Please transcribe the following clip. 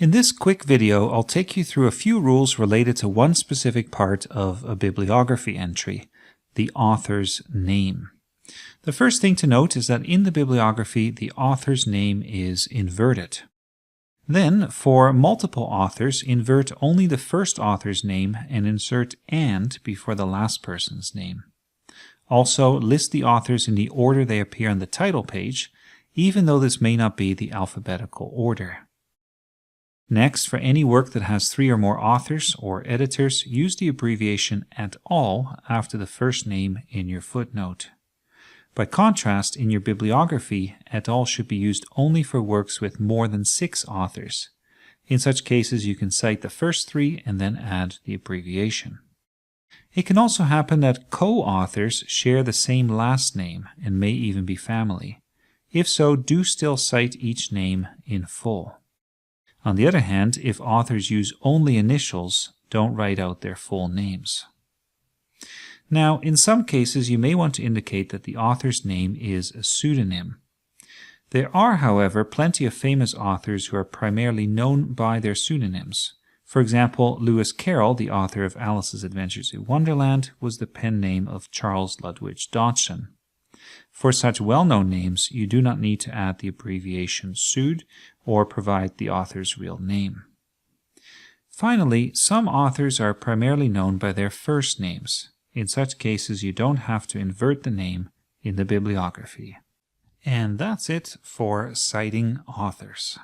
In this quick video, I'll take you through a few rules related to one specific part of a bibliography entry, the author's name. The first thing to note is that in the bibliography, the author's name is inverted. Then, for multiple authors, invert only the first author's name and insert "and" before the last person's name. Also, list the authors in the order they appear on the title page, even though this may not be the alphabetical order. Next, for any work that has 3 or more authors or editors, use the abbreviation "et al." after the first name in your footnote. By contrast, in your bibliography, "et al." should be used only for works with more than 6 authors. In such cases, you can cite the first 3 and then add the abbreviation. It can also happen that co-authors share the same last name and may even be family. If so, do still cite each name in full. On the other hand, if authors use only initials, don't write out their full names. Now, in some cases, you may want to indicate that the author's name is a pseudonym. There are, however, plenty of famous authors who are primarily known by their pseudonyms. For example, Lewis Carroll, the author of Alice's Adventures in Wonderland, was the pen name of Charles Ludwig Dodgson. For such well-known names, you do not need to add the abbreviation "pseud" or provide the author's real name. Finally, some authors are primarily known by their first names. In such cases, you don't have to invert the name in the bibliography. And that's it for citing authors.